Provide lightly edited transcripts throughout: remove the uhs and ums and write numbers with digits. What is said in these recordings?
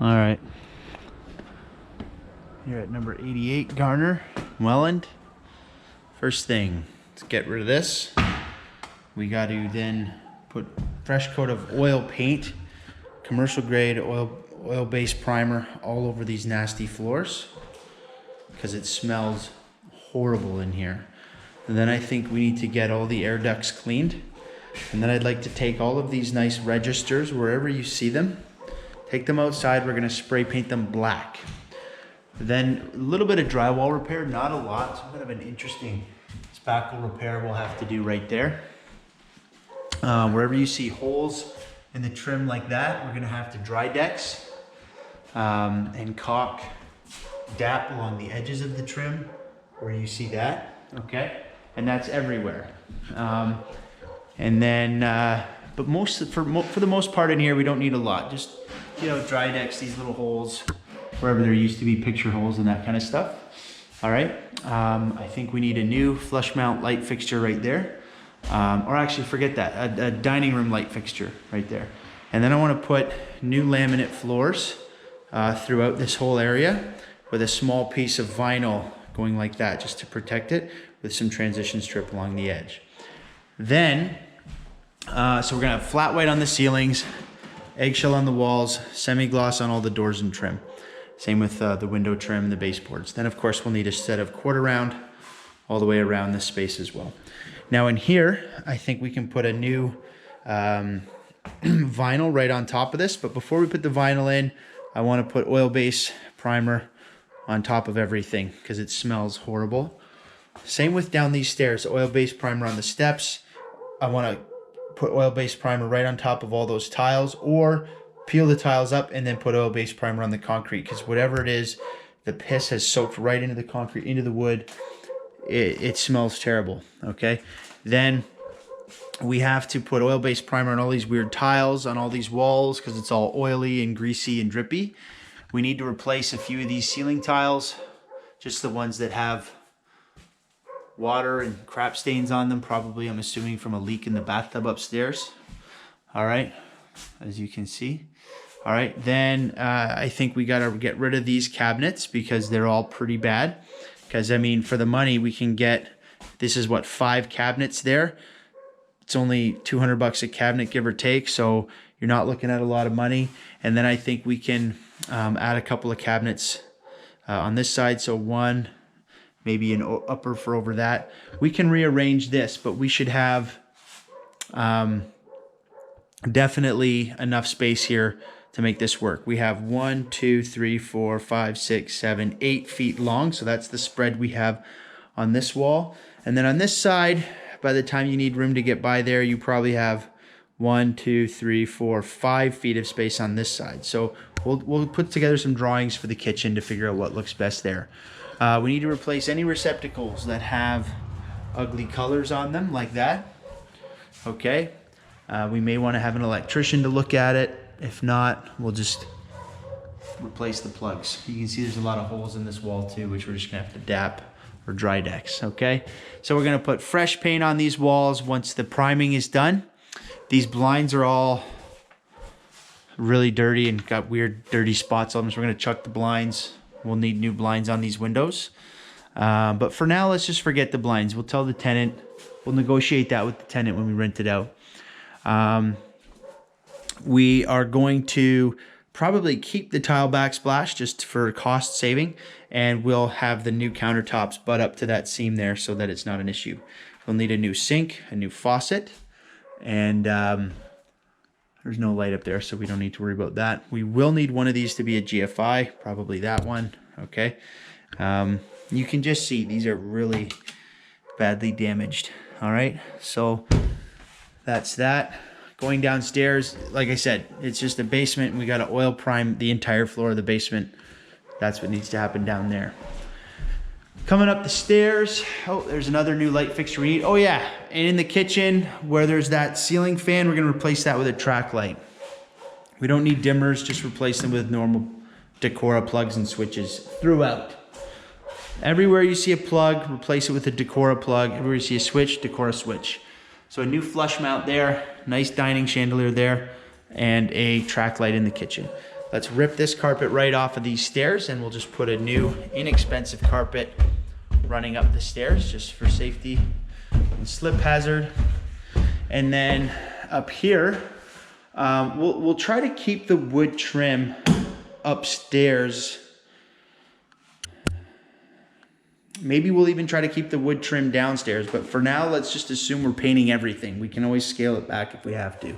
All right. You're at number 88, Garner, Welland. First thing, let's get rid of this. We got to then put fresh coat of oil paint, commercial grade oil-based primer all over these nasty floors because it smells horrible in here. And then I think we need to get all the air ducts cleaned. And then I'd like to take all of these nice registers, wherever you see them, take them outside. We're gonna spray paint them black. Then a little bit of drywall repair, not a lot. Some kind of an interesting spackle repair we'll have to do right there. Wherever you see holes in the trim like that, we're gonna have to dry dex and caulk DAP along the edges of the trim where you see that, okay? And that's everywhere. And then, but for the most part in here, we don't need a lot. Just, you know, dry decks these little holes wherever there used to be picture holes and that kind of stuff. All right, I think we need a new flush mount light fixture right there. Or actually forget that, a dining room light fixture right there. And then I want to put new laminate floors throughout this whole area with a small piece of vinyl going like that just to protect it with some transition strip along the edge. Then, so we're gonna have flat white on the ceilings, eggshell on the walls, semi-gloss on all the doors and trim. Same with the window trim and the baseboards. Then of course we'll need a set of quarter round all the way around this space as well. Now in here, I think we can put a new vinyl right on top of this, but before we put the vinyl in, I wanna put oil-based primer on top of everything because it smells horrible. Same with down these stairs, oil-based primer on the steps. I want to put oil-based primer right on top of all those tiles, or peel the tiles up and then put oil-based primer on the concrete, because whatever it is, the piss has soaked right into the concrete, into the wood. It smells terrible, okay? Then we have to put oil-based primer on all these weird tiles, on all these walls, because it's all oily and greasy and drippy. We need to replace a few of these ceiling tiles, just the ones that have water and crap stains on them, probably I'm assuming from a leak in the bathtub upstairs. All right, as you can see. All right, then I think we gotta get rid of these cabinets because they're all pretty bad. Because I mean, for the money we can get, this is what, 5 cabinets there. It's only 200 bucks a cabinet, give or take, so you're not looking at a lot of money. And then I think we can add a couple of cabinets on this side, so one, maybe an upper for over that. We can rearrange this, but we should have definitely enough space here to make this work. We have 1, 2, 3, 4, 5, 6, 7, 8 feet long. So that's the spread we have on this wall. And then on this side, by the time you need room to get by there, you probably have 1, 2, 3, 4, 5 feet of space on this side. So we'll put together some drawings for the kitchen to figure out what looks best there. We need to replace any receptacles that have ugly colors on them like that. Okay. We may want to have an electrician to look at it. If not, we'll just replace the plugs. You can see there's a lot of holes in this wall too, which we're just gonna have to DAP or dry decks, okay? So we're gonna put fresh paint on these walls once the priming is done. These blinds are all really dirty and got weird dirty spots on them, so we're gonna chuck the blinds. We'll need new blinds on these windows. But for now, let's just forget the blinds. We'll tell the tenant, we'll negotiate that with the tenant when we rent it out. We are going to probably keep the tile backsplash just for cost saving, and we'll have the new countertops butt up to that seam there so that it's not an issue. We'll need a new sink, a new faucet, and there's no light up there, so we don't need to worry about that. We will need one of these to be a GFI, probably that one, okay? You can just see these are really badly damaged, all right? So that's that. Going downstairs, like I said, it's just a basement, and we got to oil prime the entire floor of the basement. That's what needs to happen down there. Coming up the stairs, oh, there's another new light fixture we need. Oh yeah, and in the kitchen where there's that ceiling fan, we're gonna replace that with a track light. We don't need dimmers, just replace them with normal Decora plugs and switches throughout. Everywhere you see a plug, replace it with a Decora plug. Everywhere you see a switch, Decora switch. So a new flush mount there, nice dining chandelier there, and a track light in the kitchen. let's rip this carpet right off of these stairs, and we'll just put a new inexpensive carpet running up the stairs just for safety and slip hazard. And then up here, we'll try to keep the wood trim upstairs. Maybe we'll even try to keep the wood trim downstairs, but for now, let's just assume we're painting everything. We can always scale it back if we have to.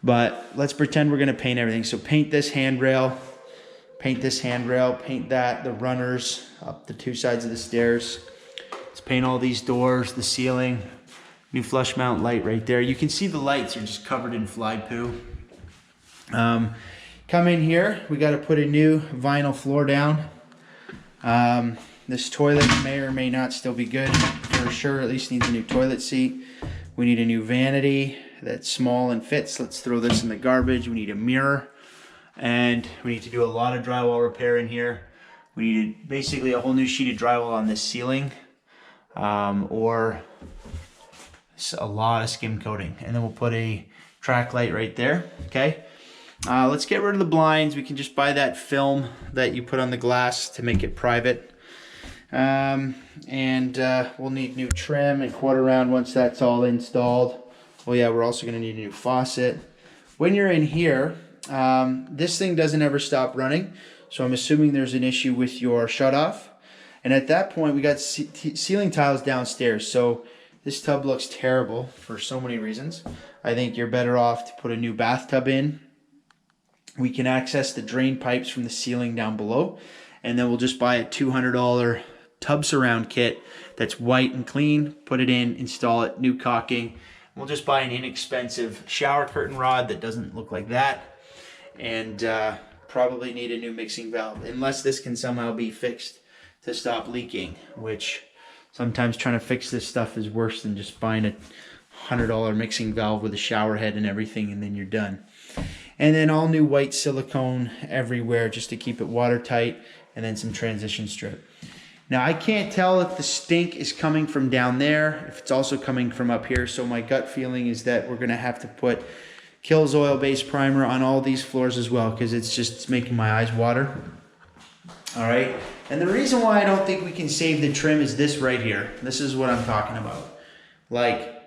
But let's pretend we're gonna paint everything. So paint this handrail, paint this handrail, paint that, the runners up the two sides of the stairs. Let's paint all these doors, the ceiling, new flush mount light right there. You can see the lights are just covered in fly poo. Come in here, we gotta put a new vinyl floor down. This toilet may or may not still be good. For sure, at least needs a new toilet seat. We need a new vanity that's small and fits. Let's throw this in the garbage. We need a mirror. And we need to do a lot of drywall repair in here. We need basically a whole new sheet of drywall on this ceiling. Or a lot of skim coating. And then we'll put a track light right there, okay? Let's get rid of the blinds. We can just buy that film that you put on the glass to make it private. We'll need new trim and quarter round once that's all installed. Well, yeah, we're also gonna need a new faucet. When you're in here, this thing doesn't ever stop running. So I'm assuming there's an issue with your shutoff. And at that point, we got ceiling tiles downstairs. So this tub looks terrible for so many reasons. I think you're better off to put a new bathtub in. We can access the drain pipes from the ceiling down below. And then we'll just buy a $200 tub surround kit that's white and clean, put it in, install it, new caulking. We'll just buy an inexpensive shower curtain rod that doesn't look like that, and probably need a new mixing valve, unless this can somehow be fixed to stop leaking, which sometimes trying to fix this stuff is worse than just buying a $100 mixing valve with a shower head and everything, and then you're done. And then all new white silicone everywhere just to keep it watertight, and then some transition strip. Now I can't tell if the stink is coming from down there, if it's also coming from up here, so my gut feeling is that we're gonna have to put Kills oil-based primer on all these floors as well, because it's making my eyes water. All right, and the reason why I don't think we can save the trim is this right here. This is what I'm talking about. Like,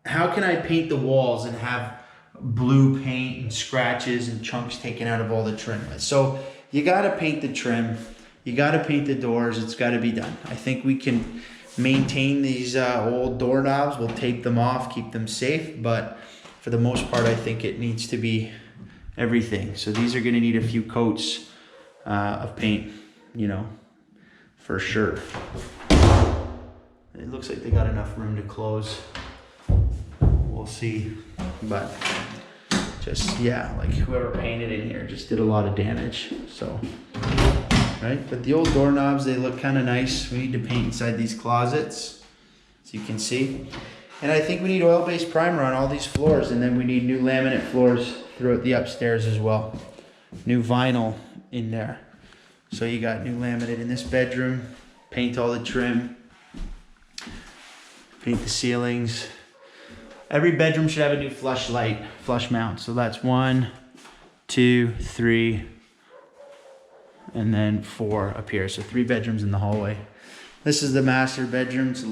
how can I paint the walls and have blue paint and scratches and chunks taken out of all the trim? So you gotta paint the trim. You got to paint the doors. It's got to be done. I think we can maintain these old doorknobs. We'll tape them off, keep them safe. But for the most part, I think it needs to be everything. So these are going to need a few coats of paint, you know, for sure. It looks like they got enough room to close. We'll see. But just, yeah, like whoever painted in here just did a lot of damage. So... right, but the old doorknobs, they look kind of nice. We need to paint inside these closets, so you can see. And I think we need oil-based primer on all these floors, and then we need new laminate floors throughout the upstairs as well. New vinyl in there. So you got new laminate in this bedroom, paint all the trim, paint the ceilings. Every bedroom should have a new flush light, flush mount. So that's 1, 2, 3, and then 4 up here. So 3 bedrooms in the hallway. This is the master bedroom. It's a